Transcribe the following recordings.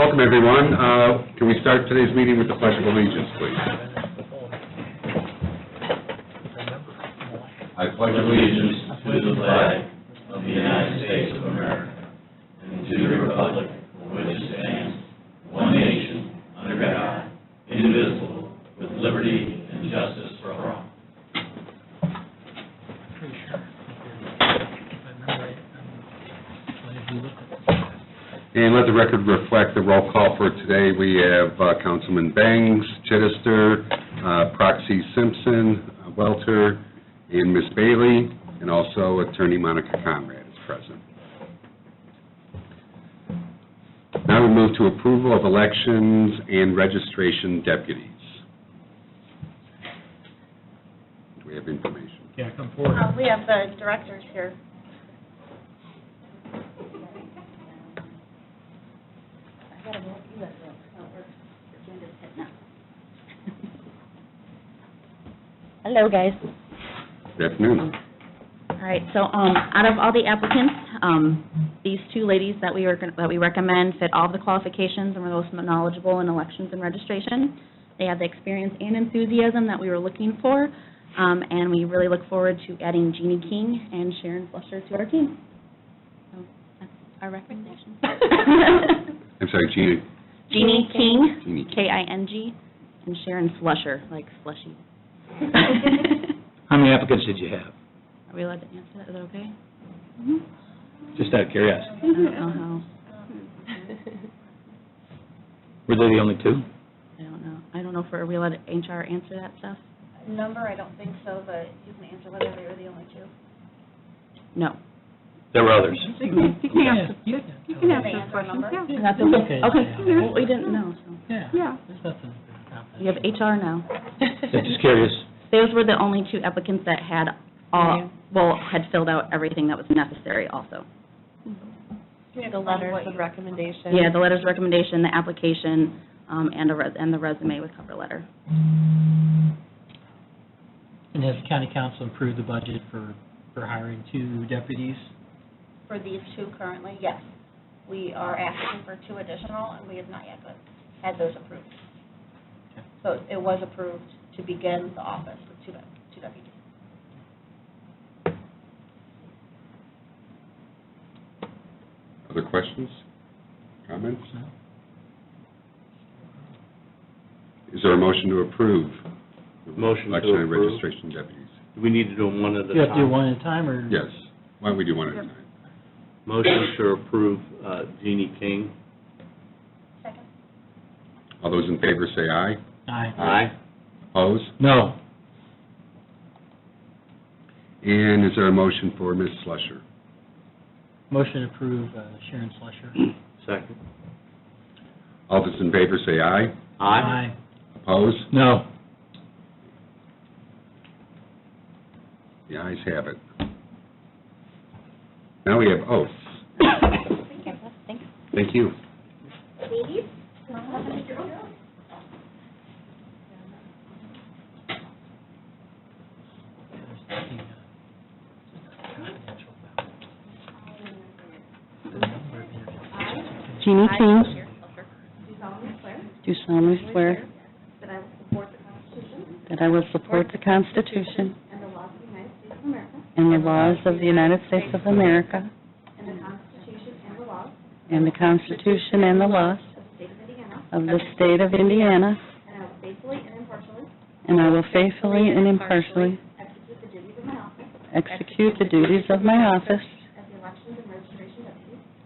Welcome, everyone. Can we start today's meeting with the Pledge of Allegiance, please? I pledge allegiance to the flag of the United States of America and to the republic for which it stands, one nation, under God, indivisible, with liberty and justice for all. And let the record reflect the roll call for today. We have Councilman Bangs, Chittister, Proxy Simpson, Welter, and Ms. Bailey, and also Attorney Monica Conrad is present. Now we move to approval of elections and registration deputies. Do we have information? Yeah, come forward. We have the directors here. Hello, guys. Good afternoon. All right, so out of all the applicants, these two ladies that we recommend fit all of the qualifications and were most knowledgeable in elections and registration. They have the experience and enthusiasm that we were looking for, and we really look forward to adding Jeannie King and Sharon Flusher to our team. So that's our recommendation. I'm sorry, Jeannie. Jeannie King, Jeannie. K-I-N-G, and Sharon Flusher, like slushy. How many applicants did you have? Are we allowed to answer that? Is that okay? Just out of curiosity. I don't know how. Were they the only two? I don't know if are we allowed to HR answer that stuff? Number, I don't think so, but you can answer whether they were the only two. No. There were others. You can answer those questions, yeah. That's okay. Okay. Well, we didn't know, so. Yeah. There's nothing. We have HR now. Just curious. Those were the only two applicants that had had filled out everything that was necessary also. The letters of recommendation. Yeah, the letters of recommendation, the application, and the resume with cover letter. And has the county council approved the budget for hiring 2 deputies? For these two currently, yes. We are asking for 2 additional, and we have not yet had those approved. Okay. So it was approved to begin the office with 2 deputies. Other questions? Comments? No. Is there a motion to approve? Motion to election and approve. registration deputies? Do we need to do them one at a Do you have to do time? one at a time, or? Yes. Why don't we do one at a time? Motion to approve Jeannie King. Second? All those in favor say aye. Aye. Opposed? No. And is there a motion for Ms. Slusher? Motion to approve Sharon Slusher. Second. All those in favor say aye. Opposed? No. The ayes have it. Now we have oaths. Thank you. Ladies? Jeannie King, Do solemnly swear do solemnly swear that I will support the Constitution and the laws of the United States of America and the laws of the United States of America and the Constitution and the laws of the state of Indiana, and I will faithfully and impartially execute the duties of my office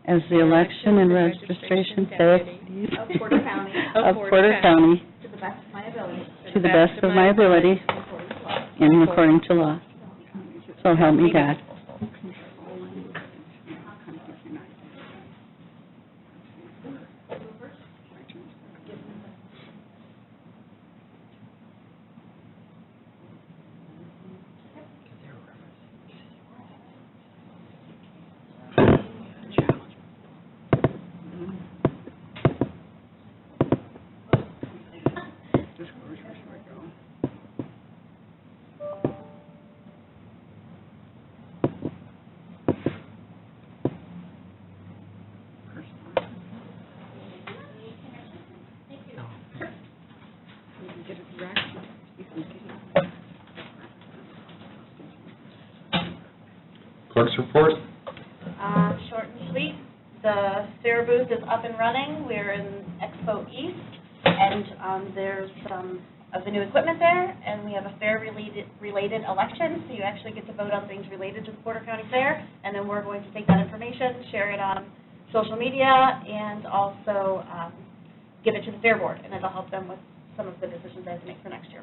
as the election and registration deputy of Porter County to the best of my ability and according to law. So help me God. Clerk's report? Short and sweet. The fair booth is up and running. We're in Expo East, and there's some of the new equipment there, and we have a fair-related election, so you actually get to vote on things related to the Porter County Fair, and then we're going to take that information, share it on social media, and also give it to the Fair Board, and it'll help them with some of the decisions they have to make for next year.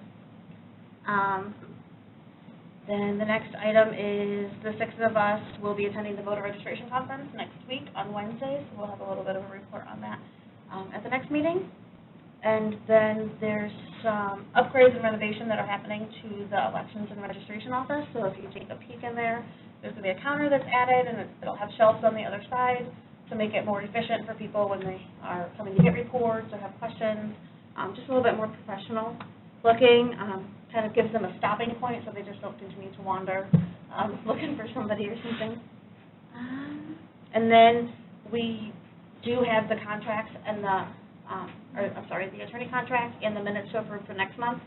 Then the next item is the 6 of us will be attending the voter registration conference next week on Wednesday, so we'll have a little bit of a report on that at the next meeting. And then there's some upgrades and renovation that are happening to the elections and registration office, so if you take a peek in there, there's going to be a counter that's added, and it'll have shelves on the other side to make it more efficient for people when they are coming to get reports or have questions, just a little bit more professional looking, kind of gives them a stopping point so they just don't continue to wander looking for somebody or something. And then we do have the contracts and the attorney contract and the minutes to approve for next month.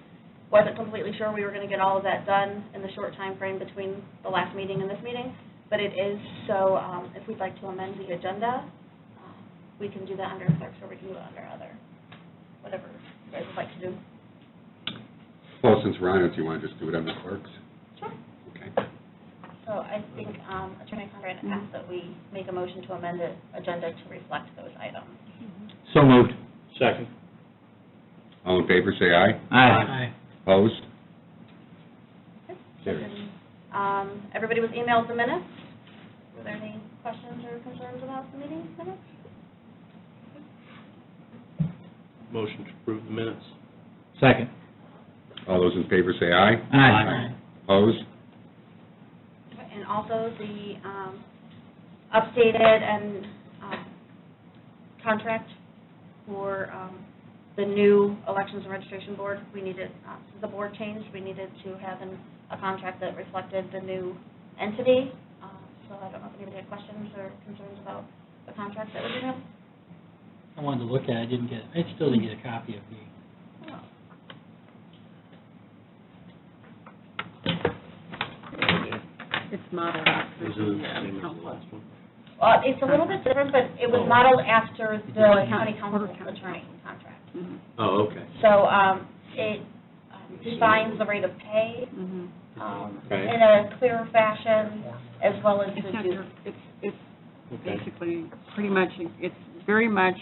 Wasn't completely sure we were going to get all of that done in the short time frame between the last meeting and this meeting, but it is, so if we'd like to amend the agenda, we can do that under clerks, or we can do it under other, whatever you guys would like to do. Well, since we're on it, do you want to just do it under clerks? Sure. Okay. So I think Attorney Conrad asked that we make a motion to amend the agenda to reflect those items. So moved. Second. All in favor, say aye. Aye. Opposed? And, everybody was emailed the minutes. Were there any questions or concerns about the meeting minutes? Motion to approve the minutes. Second. All those in favor, say aye. Aye. Opposed? And also the updated and contract for the new Elections and Registration Board. We needed, the board changed, we needed to have a contract that reflected the new entity. So I don't know if anybody had questions or concerns about the contract that we have. I wanted to look at it, I still didn't get a copy of the, It's modeled Is after it the the same as the council. last one? It's a little bit different, but it was modeled after the county council attorney contract. Mhm. Oh, okay. So it defines the rate of pay Okay. in a clearer fashion, as well as It's the not, due. it's Okay. basically, pretty much, it's very much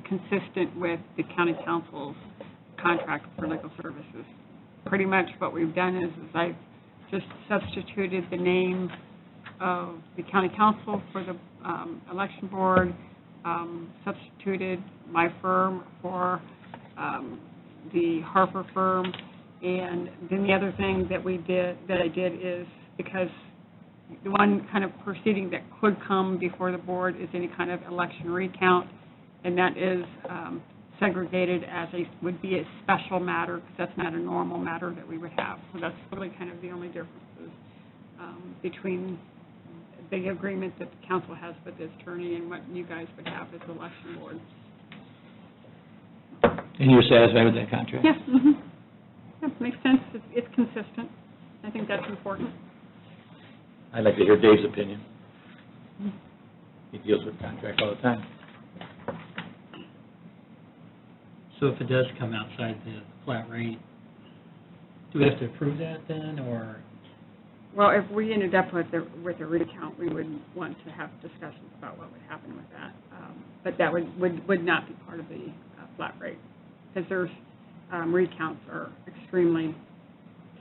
consistent with the county council's contract for legal services. Pretty much what we've done is I've just substituted the name of the county council for the election board, substituted my firm for the Harper firm, and then the other thing that I did is, because the one kind of proceeding that could come before the board is any kind of election recount, and that is segregated as would be a special matter, because that's not a normal matter that we would have. So that's really kind of the only differences between the agreement that the council has with the attorney and what you guys would have as the election board. And you're satisfied with that contract? Yes, mhm. That makes sense. It's consistent. I think that's important. I'd like to hear Dave's opinion. He deals with contract all the time. so if it does come outside the flat rate, do we have to approve that then, or? Well, if we ended up with a recount, we would want to have discussions about what would happen with that. But that would not be part of the flat rate, because there's recounts are extremely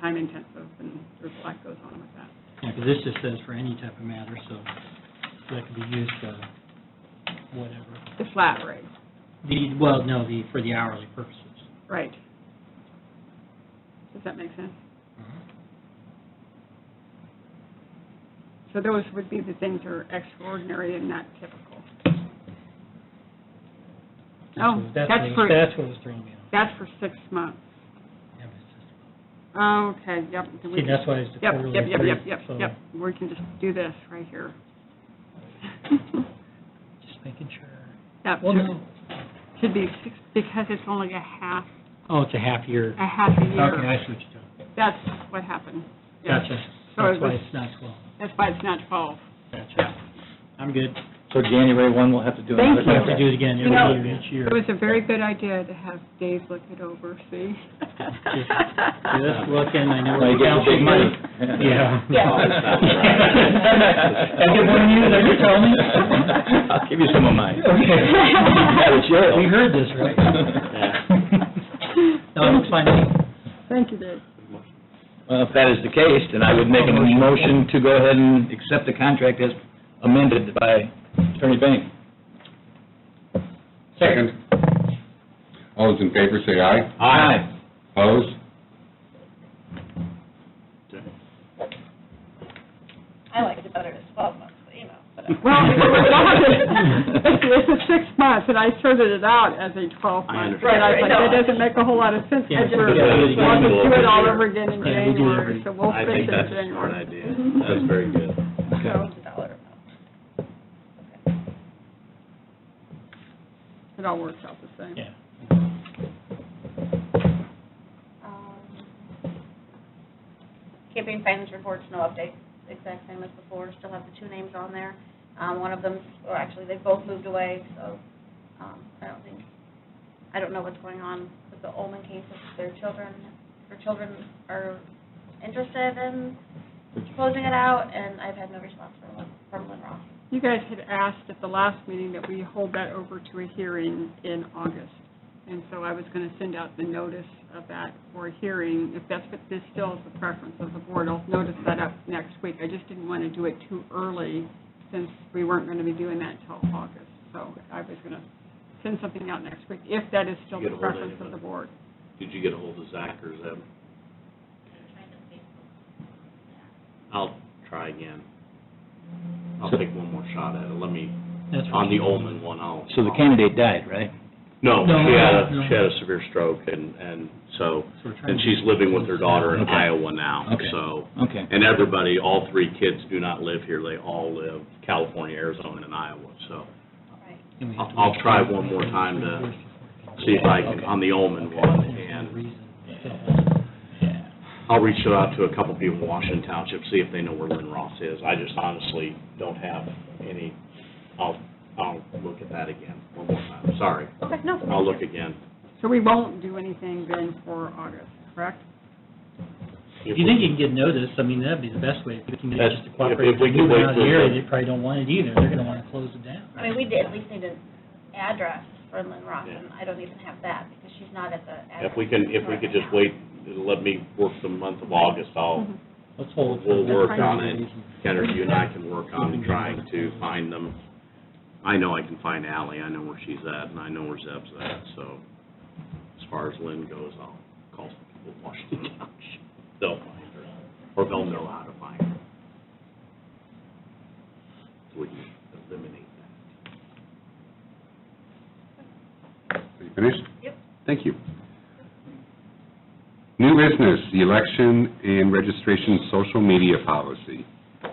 time intensive, and there's a lot goes on with that. Yeah, because this just says for any type of matter, so that could be used for whatever. The flat rate, For the hourly purposes. right. Does that make sense? So those would be the things that are extraordinary and not typical. Oh, That's what was throwing me off. That's for 6 months. Yeah, but it's just- Okay, yep. See, that's why it's the Yep, quarterly yep, rate, yep, so yep. We can just do this right here. just making sure. Yep, Well, no. should be 6, because it's only a half Oh, it's a half year. a year. Okay, I see what you're doing. That's what happened. Yeah. Gotcha. So That's it why was- it's not 12. That's why it's not 12. Gotcha. I'm good. So January 1, we'll have to do Thank another. We'll have to do it again You know, every year, each year. It was a very good idea to have Dave look it over, see? Just looking, I know Now you we're get the big counting money. Yeah. Yeah. I'll get more news, are you telling me? I'll give you some of mine. Okay. Out of jail. We heard this, right? No, it looks fine to me. Thank you, Dave. Well, if that is the case, then I would make a motion to go ahead and accept the contract as amended by Attorney Bank. Second. All those in favor say aye. Aye. Opposed? I liked it better as 12 months, but you know. Well, it's 6 months, and I sorted it out as a 12-month. Right, And I was like, right. that doesn't make a whole lot of sense, Yeah, because we'll yeah, have to yeah. do it all over again in Right, we do January, every- so we'll I fix think it in that's a smart January. idea. That's very good. So, $1 amount. it all works out the same. Yeah. Campaign finance reports, no update, exact same as before, still have the 2 names on there. One of them, or actually, they both moved away, so I don't know what's going on with the Ullman case, if their children are interested in closing it out, and I've had no response from Lynn Ross. You guys had asked at the last meeting that we hold that over to a hearing in August. And so I was going to send out the notice of that for a hearing. If that's what this still is the preference of the board, I'll notice that up next week. I just didn't want to do it too early since we weren't going to be doing that until August. So I was going to send something out next week, if that is still the Get a hold of preference of him. the board. Did you get a hold of Zach or Zeb? I'll try again. I'll take one more shot at it. Let me, That's on right. the Ullman one, I'll. So the candidate died, right? No, No, no. she had a severe stroke, and so, So we're trying and to- she's living with her daughter in Okay. Iowa now, Okay. so. Okay. And everybody, all 3 kids do not live here. They all live California, Arizona, and Iowa, so. Right. And we have to I'll wait try till one more time to February 1st. see if I can, on the Ullman one, and Reason. Yeah. I'll reach out to a couple people in Washington Township, see if they know where Lynn Ross is. I just honestly don't have any, I'll look at that again one more time. Sorry. Okay, no. I'll look again. So we won't do anything then for August, correct? If you think you can get notice, I mean, that'd be the best way, if you can get That's- just to cooperate. if we can Moving wait out of the till area, the- they probably don't want it either, they're gonna wanna close it down. I mean, we did at least need an address for Lynn Ross, Yeah. and I don't even have that, because she's not at the address. If we could just wait, let me work the month of August, Let's hold it. we'll for work on it. days. Kendra, you and I can work on trying to find them. I know I can find Ally, I know where she's at, and I know where Zeb's at, so as far as Lynn goes, I'll call some people in Washington Township. They'll find her, or they'll know how to find her. So we can eliminate that. Are you finished? Yep. Thank you. New business, the election and registration social media policy. I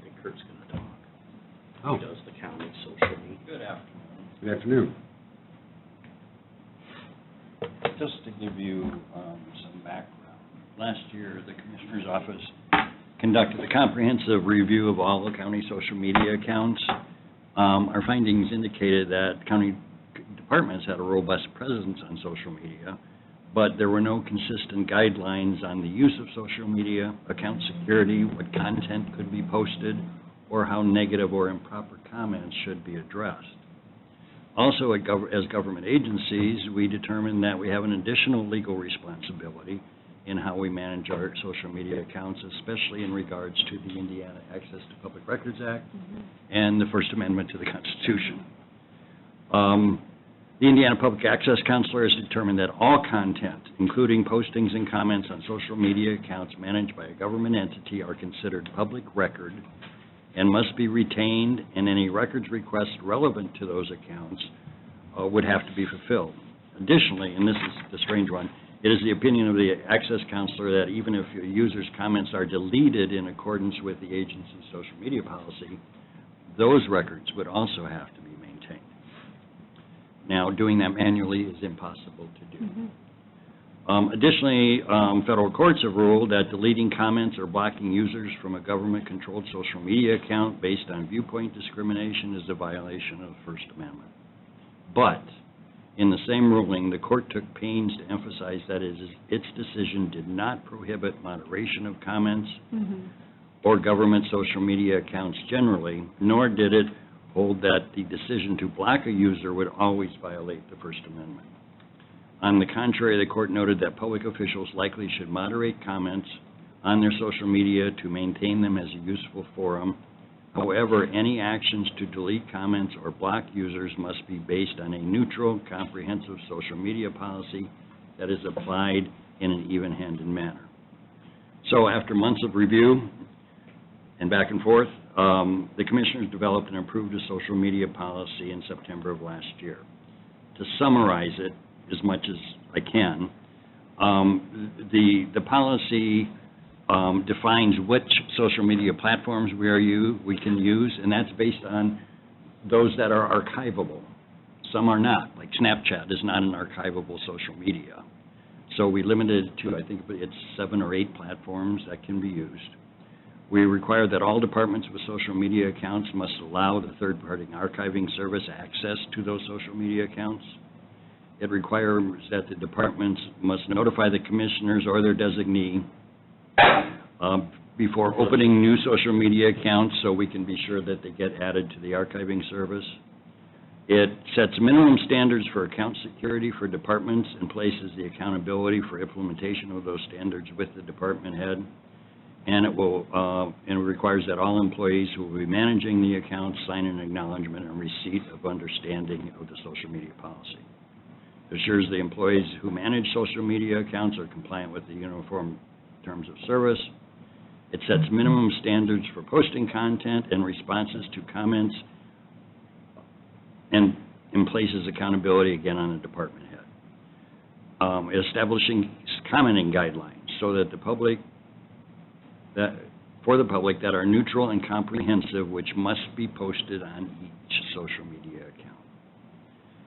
think Kurt's gonna talk. Oh, He does the county social media. good afternoon. Just to give you some background, last year, the Commissioner's Office conducted a comprehensive review of all the county social media accounts. Our findings indicated that county departments had a robust presence on social media, but there were no consistent guidelines on the use of social media, account security, what content could be posted, or how negative or improper comments should be addressed. Also, as government agencies, we determined that we have an additional legal responsibility in how we manage our social media accounts, especially in regards to the Indiana Access to Public Records Act and the First Amendment to the Constitution. The Indiana Public Access Counselor has determined that all content, including postings and comments on social media accounts managed by a government entity, are considered public record and must be retained, and any records requests relevant to those accounts would have to be fulfilled. Additionally, and this is the strange one, it is the opinion of the Access Counselor that even if a user's comments are deleted in accordance with the agency's social media policy, those records would also have to be maintained. Now, doing that manually is impossible to do. Additionally, federal courts have ruled that deleting comments or blocking users from a government-controlled social media account based on viewpoint discrimination is a violation of the First Amendment. But, in the same ruling, the court took pains to emphasize that its decision did not prohibit moderation of comments or government social media accounts generally, nor did it hold that the decision to block a user would always violate the First Amendment. On the contrary, the court noted that public officials likely should moderate comments on their social media to maintain them as a useful forum. However, any actions to delete comments or block users must be based on a neutral, comprehensive social media policy that is applied in an even-handed manner. So after months of review and back and forth, the commissioners developed and approved a social media policy in September of last year. To summarize it as much as I can, the policy defines which social media platforms we can use, and that's based on those that are archivable. Some are not, like Snapchat is not an archivable social media. So we limited it to, I think it's 7 or 8 platforms that can be used. We require that all departments with social media accounts must allow the third-party archiving service access to those social media accounts. It requires that the departments must notify the commissioners or their designee before opening new social media accounts so we can be sure that they get added to the archiving service. It sets minimum standards for account security for departments and places the accountability for implementation of those standards with the department head. And it requires that all employees who will be managing the accounts sign an acknowledgement and receipt of understanding of the social media policy. It assures the employees who manage social media accounts are compliant with the Uniform Terms of Service. It sets minimum standards for posting content and responses to comments and places accountability, again, on the department head. Establishing commenting guidelines so that for the public that are neutral and comprehensive, which must be posted on each social media account.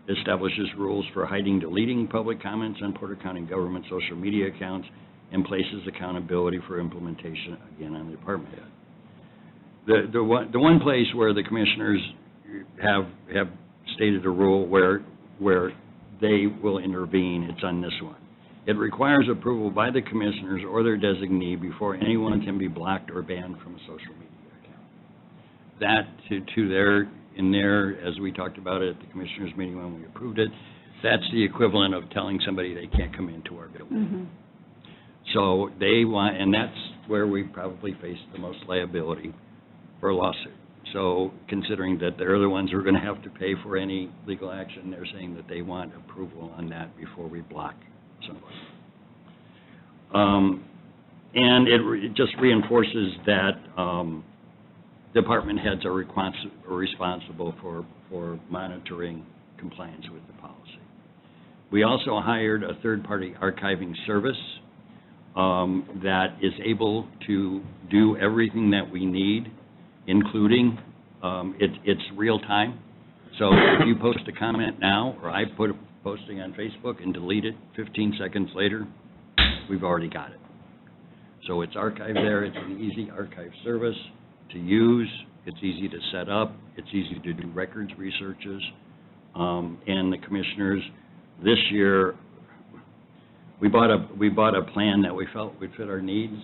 It establishes rules for hiding, deleting public comments on Porter County government social media accounts and places accountability for implementation, again, on the department head. The one place where the commissioners have stated a rule where they will intervene, it's on this one. It requires approval by the commissioners or their designee before anyone can be blocked or banned from a social media account. That, as we talked about it at the commissioners meeting when we approved it, that's the equivalent of telling somebody they can't come into our building. So they want, and that's where we probably face the most liability for a lawsuit. So considering that they're the ones who are going to have to pay for any legal action, they're saying that they want approval on that before we block somebody. And it just reinforces that department heads are responsible for monitoring compliance with the policy. We also hired a third-party archiving service that is able to do everything that we need, including it's real time. So if you post a comment now, or I put a posting on Facebook and delete it 15 seconds later, we've already got it. So it's archived there. It's an easy archive service to use. It's easy to set up. It's easy to do records researches. And the commissioners, this year, we bought a plan that we felt would fit our needs.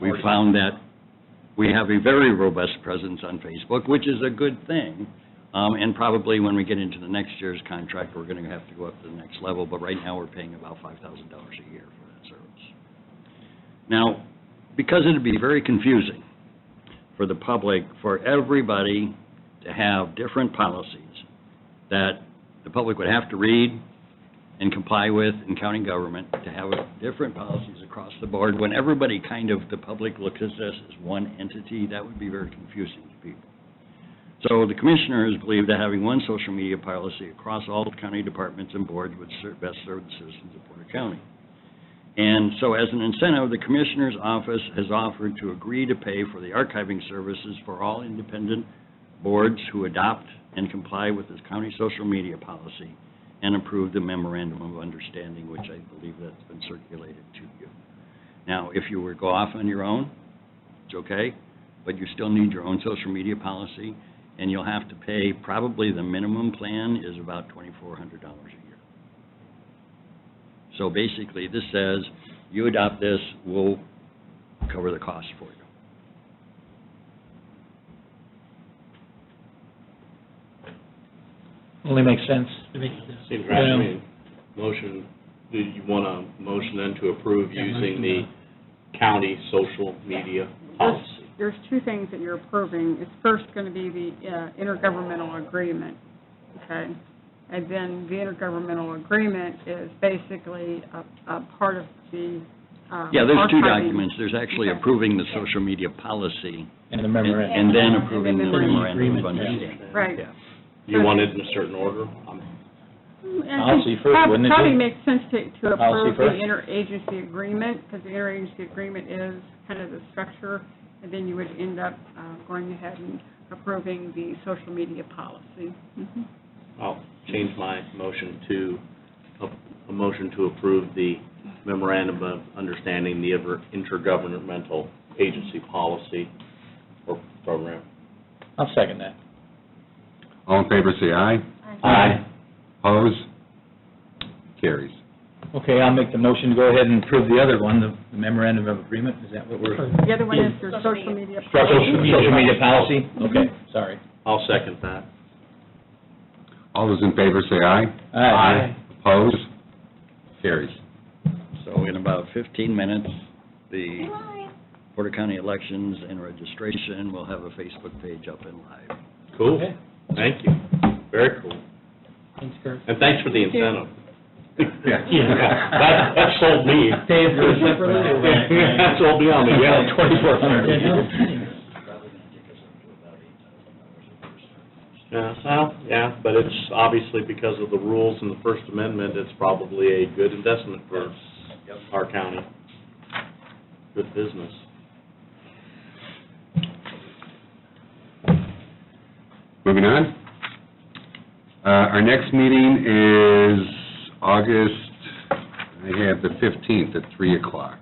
We found that we have a very robust presence on Facebook, which is a good thing. And probably when we get into the next year's contract, we're going to have to go up to the next level. But right now, we're paying about $5,000 a year for that service. Now, because it would be very confusing for the public, for everybody to have different policies that the public would have to read and comply with in county government, to have different policies across the board, when everybody kind of, the public looks at this as one entity, that would be very confusing to people. So the commissioners believe that having one social media policy across all the county departments and boards would best serve the citizens of Porter County. And so as an incentive, the commissioner's office has offered to agree to pay for the archiving services for all independent boards who adopt and comply with this county social media policy, and approve the memorandum of understanding, which I believe that's been circulated to you. Now, if you were to go off on your own, it's okay, but you still need your own social media policy, and you'll have to pay, probably the minimum plan is about $2,400 a year. So basically, this says, you adopt this, we'll cover the cost for you. Only makes sense. Seems right to me. Motion, do you want a motion then to approve using the county social media policy? There's two things that you're approving. It's first going to be the intergovernmental agreement, okay? And then the intergovernmental agreement is basically a part of the Yeah, there's two archiving. documents. There's actually Okay. approving the social media policy And the memorandum. and then approving the And then the memorandum of agreement. understanding. Right. Yeah. You want it in a certain order? Policy first, wouldn't it? Probably makes sense to Policy approve the first? interagency agreement, because the interagency agreement is kind of the structure, and then you would end up going ahead and approving the social media policy. Mhm. I'll change my motion to, a motion to approve the memorandum of understanding, the intergovernmental agency policy or program. I'll second that. All in favor, say aye. Aye. Opposed? Carries. Okay, I'll make the motion to go ahead and approve the other one, the memorandum of agreement. Is that what we're? The other one is your Social social media media. policy. Social media policy? Okay, sorry. I'll second that. All those in favor, say aye. Aye. Opposed? Carries. So in about 15 minutes, the Porter County Elections and Registration will have a Facebook page up and live. Cool. Okay. Thank you. Very cool. Thanks, Kurt. And thanks for the incentive. Yeah. That sold me. Dave, for a separate- That sold me on the, yeah, 2,400. Yeah, well, yeah, but it's obviously because of the rules in the First Amendment, it's probably a good investment for our county. Good business. Moving on. Our next meeting is August, I have the 15th at 3 o'clock.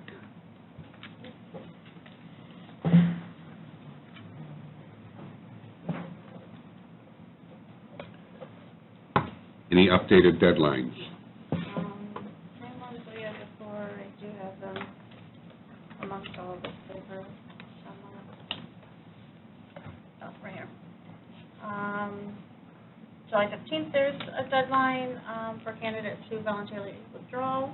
Any updated deadlines? Same ones we had before, I do have them amongst all of this paper somewhere. Oh, right here. July 15th, there's a deadline for candidates who voluntarily withdraw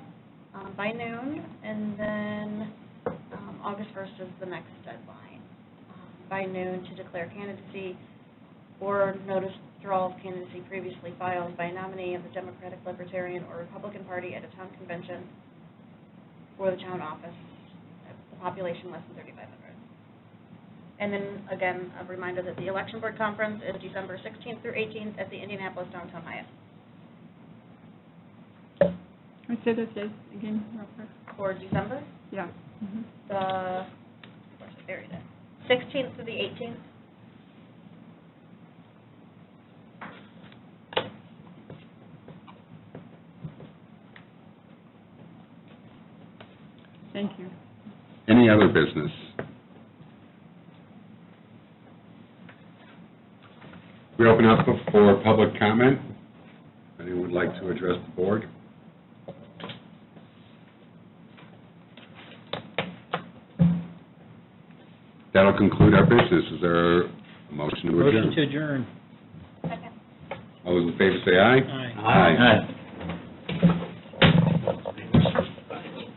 by noon, and then August 1st is the next deadline, by noon to declare candidacy or notice withdrawal of candidacy previously filed by a nominee of the Democratic, Libertarian, or Republican Party at a town convention for the town office, the population less than 3,500. And then, again, a reminder that the Election Board Conference is December 16th through 18th at the Indianapolis Downtown Hyatt. Let's say this date again, real quick. For December, Yeah. Mhm. where's it buried at? 16th through the 18th. Thank you. Any other business? We open up for public comment. Anyone would like to address the board? That'll conclude our business. Is there a motion to adjourn? Motion to adjourn. Second. All those in favor say aye. Aye. Aye.